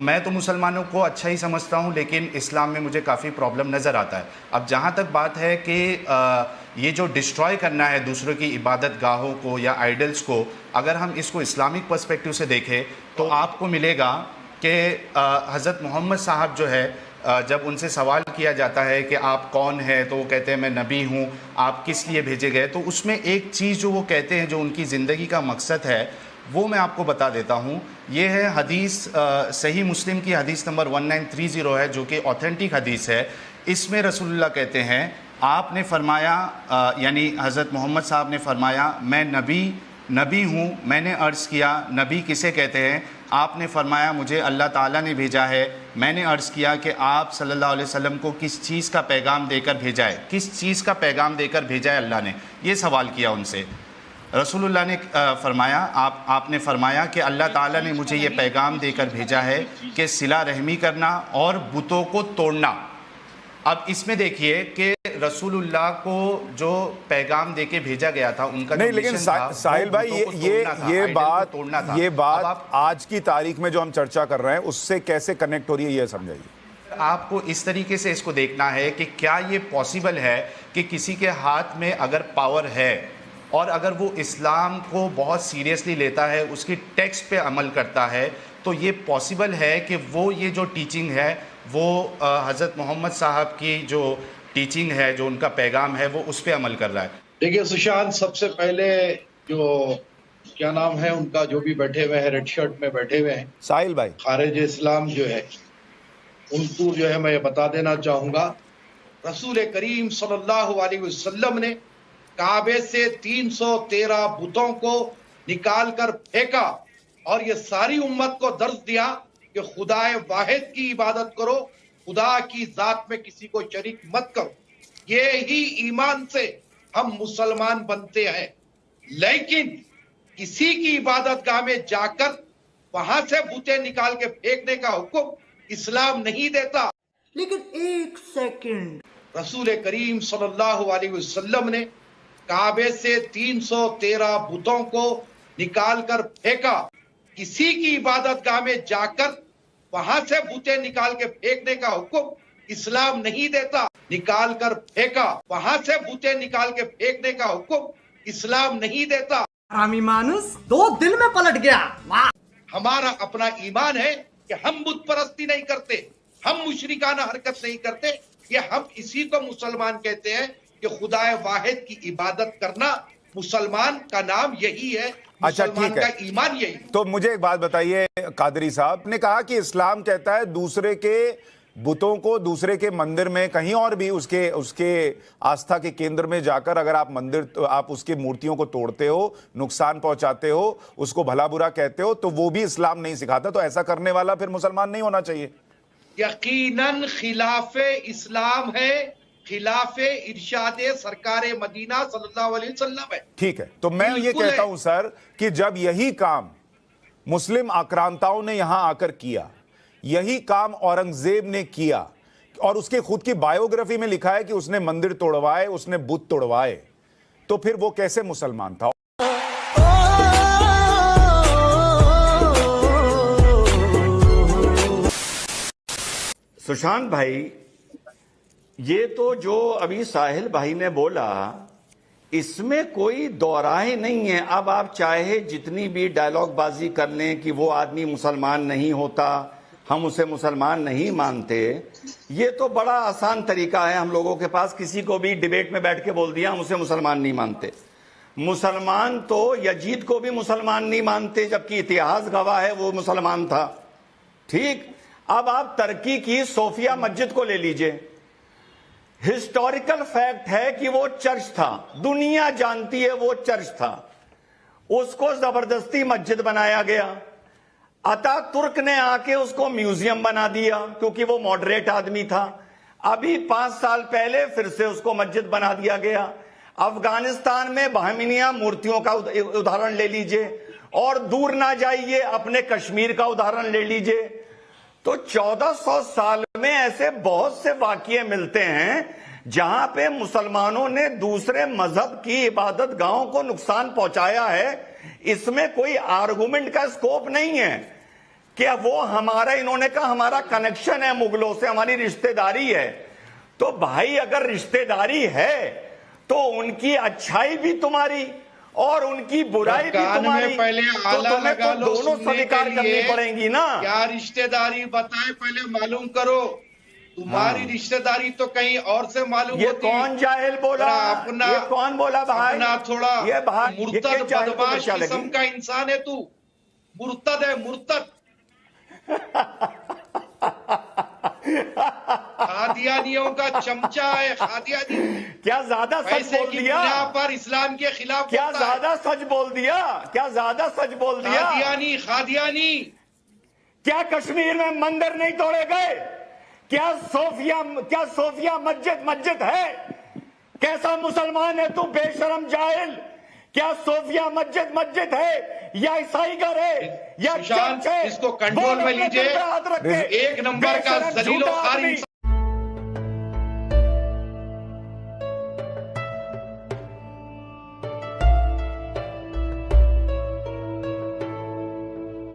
میں تو مسلمانوں کو اچھا ہی سمجھتا ہوں، لیکن اسلام میں مجھے کافی پرابلم نظر آتا ہے۔ اب جہاں تک بات ہے کہ یہ جو ڈسٹروائے کرنا ہے دوسروں کی عبادت گاہوں کو یا آئیڈلز کو، اگر ہم اس کو اسلامک پرسپیکٹیو سے دیکھیں تو آپ کو ملے گا کہ حضرت محمد صاحب جو ہے، جب ان سے سوال کیا جاتا ہے کہ آپ کون ہیں تو وہ کہتے ہیں میں نبی ہوں، آپ کس لیے بھیجے گئے، تو اس میں ایک چیز جو وہ کہتے ہیں جو ان کی زندگی کا مقصد ہے وہ میں آپ کو بتا دیتا ہوں۔ یہ ہے حدیث، صحیح مسلم کی حدیث نمبر 1930 ہے، جو کہ اوتھینٹک حدیث ہے۔ اس میں رسول اللہ کہتے ہیں، آپ نے فرمایا، یعنی حضرت محمد صاحب نے فرمایا میں نبی ہوں۔ میں نے عرض کیا نبی کسے کہتے ہیں؟ آپ نے فرمایا مجھے اللہ تعالیٰ نے بھیجا ہے۔ میں نے عرض کیا کہ آپ صلی اللہ علیہ وسلم کو کس چیز کا پیغام دے کر بھیجا ہے؟ کس چیز کا پیغام دے کر بھیجا ہے اللہ نے؟ یہ سوال کیا ان سے۔ رسول اللہ نے فرمایا، آپ نے فرمایا کہ اللہ تعالیٰ نے مجھے یہ پیغام دے کر بھیجا ہے کہ صلہ رحمی کرنا اور بتوں کو توڑنا۔ اب اس میں دیکھیے کہ رسول اللہ کو جو پیغام دے کے بھیجا گیا تھا، ان کا نہیں، لیکن ساحل بھائی یہ بات آج کی تاریخ میں جو ہم چرچا کر رہے ہیں اس سے کیسے کنیکٹ ہو رہی ہے، یہ سمجھائیے۔ آپ کو اس طریقے سے اس کو دیکھنا ہے کہ کیا یہ پاسبل ہے کہ کسی کے ہاتھ میں اگر پاور ہے اور اگر وہ اسلام کو بہت سیریسلی لیتا ہے، اس کی ٹیکسٹ پہ عمل کرتا ہے، تو یہ پاسبل ہے کہ وہ یہ جو ٹیچنگ ہے وہ حضرت محمد صاحب کی جو ٹیچنگ ہے، جو ان کا پیغام ہے، وہ اس پہ عمل کر رہا ہے۔ دیکھیے سشانت، سب سے پہلے جو کیا نام ہے ان کا، جو بھی بیٹھے ہوئے ہیں ریڈ شرٹ میں بیٹھے ہوئے ہیں، ساحل بھائی، خارج اسلام جو ہے، ان کو جو ہے میں بتا دینا چاہوں گا، رسول کریم صلی اللہ علیہ وسلم نے کعبے سے 313 بتوں کو نکال کر پھینکا اور یہ ساری امت کو درس دیا کہ خدا واحد کی عبادت کرو، خدا کی ذات میں کسی کو شریک مت کرو۔ یہی ایمان سے ہم مسلمان بنتے ہیں، لیکن کسی کی عبادت گاہ میں جا کر وہاں سے بتیں نکال کے پھینکنے کا حکم اسلام نہیں دیتا۔ لیکن ایک سیکنڈ، رسول کریم صلی اللہ علیہ وسلم نے کعبے سے 313 بتوں کو نکال کر پھینکا۔ کسی کی عبادت گاہ میں جا کر وہاں سے بتیں نکال کے پھینکنے کا حکم اسلام نہیں دیتا۔ نکال کر پھینکا، وہاں سے بتیں نکال کے پھینکنے کا حکم اسلام نہیں دیتا۔ حرامی مانوس 2 دل میں پلٹ گیا۔ ہمارا اپنا ایمان ہے کہ ہم بت پرستی نہیں کرتے، ہم مشرکانہ حرکت نہیں کرتے، یہ ہم اسی کو مسلمان کہتے ہیں کہ خدا واحد کی عبادت کرنا۔ مسلمان کا نام یہی ہے، مسلمان کا ایمان یہی ہے۔ تو مجھے ایک بات بتائیے قادری صاحب نے کہا کہ اسلام کہتا ہے دوسرے کے بتوں کو، دوسرے کے مندر میں کہیں اور بھی اس کے آستھا کے کیندر میں جا کر اگر آپ اس کے مورتیوں کو توڑتے ہو، نقصان پہنچاتے ہو، اس کو بھلا برا کہتے ہو، تو وہ بھی اسلام نہیں سکھاتا۔ تو ایسا کرنے والا پھر مسلمان نہیں ہونا چاہیے؟ یقیناً خلاف اسلام ہے، خلاف ارشاد سرکار مدینہ صلی اللہ علیہ وسلم ہے۔ ٹھیک ہے، تو میں یہ کہتا ہوں سر کہ جب یہی کام مسلم آکرانتاؤں نے یہاں آ کر کیا، یہی کام اورنگزیب نے کیا، اور اس کے خود کی بائیوگرافی میں لکھا ہے کہ اس نے مندر توڑوائے، اس نے بت توڑوائے، تو پھر وہ کیسے مسلمان تھا؟ سشانت بھائی، یہ تو جو ابھی ساحل بھائی نے بولا، اس میں کوئی دورائے نہیں ہے۔ اب آپ چاہے جتنی بھی ڈائلاگ بازی کر لیں کہ وہ آدمی مسلمان نہیں ہوتا، ہم اسے مسلمان نہیں مانتے، یہ تو بڑا آسان طریقہ ہے ہم لوگوں کے پاس۔ کسی کو بھی ڈیبیٹ میں بیٹھ کے بول دیا ہم اسے مسلمان نہیں مانتے۔ مسلمان تو یزید کو بھی مسلمان نہیں مانتے، جبکہ اتہاس گواہ ہے وہ مسلمان تھا۔ ٹھیک، اب آپ ترکی کی صوفیہ مسجد کو لے لیجئے، ہسٹوریکل فیکٹ ہے کہ وہ چرچ تھا، دنیا جانتی ہے وہ چرچ تھا، اس کو زبردستی مسجد بنایا گیا۔ اتا ترک نے آ کے اس کو میوزیم بنا دیا کیونکہ وہ ماڈریٹ آدمی تھا۔ ابھی 5 سال پہلے پھر سے اس کو مسجد بنا دیا گیا۔ افغانستان میں بہمینیا مورتیوں کا ادھارن لے لیجئے، اور دور نہ جائیے اپنے کشمیر کا ادھارن لے لیجئے۔ تو 1400 سال میں ایسے بہت سے واقعے ملتے ہیں جہاں پہ مسلمانوں نے دوسرے مذہب کی عبادت گاہوں کو نقصان پہنچایا ہے۔ اس میں کوئی آرگومنٹ کا سکوپ نہیں ہے کہ وہ ہمارا، انہوں نے کہا ہمارا کنیکشن ہے مغلوں سے، ہماری رشتہ داری ہے. تو بھائی اگر رشتہ داری ہے تو ان کی اچھائی بھی تمہاری اور ان کی برائی بھی کان میں تمہاری، پہلے تو آلہ تمہیں لگا تو لو دونوں سننے کے سویکار کرنی لیے. پڑیں گی نا. کیا رشتہ داری بتائے پہلے معلوم کرو. تمہاری رشتہ داری تو کہیں اور سے معلوم یہ ہوتی. کون جاہل بولا؟ اپنا یہ کون بولا بھائی؟ اپنا تھوڑا یہ بھائی مرتد جاہل کو بدماش بچا قسم لگی. کا انسان ہے تو. مرتد ہے مرتد. قادیانیوں کا چمچہ ہے قادیانی. کیا زیادہ سچ پیسے بول کی دیا؟ بنا پر اسلام کے خلاف کیا بولتا ہے. زیادہ سچ بول دیا؟ کیا زیادہ سچ بول دیا؟ قادیانی قادیانی. کیا کشمیر میں مندر نہیں توڑے گئے؟ کیا صوفیہ مسجد ہے؟ کیسا مسلمان ہے تو بے شرم جاہل؟ کیا صوفیہ مسجد ہے یا عیسائی گھر ہے یا سشانت، چرچ ہے؟ اس کو کنٹرول میں بول اپنے لیجئے. دل پہ ہاتھ رکھ کے. ایک نمبر بے کا شرم ذلیل و جھوٹا خوار آدمی. انسان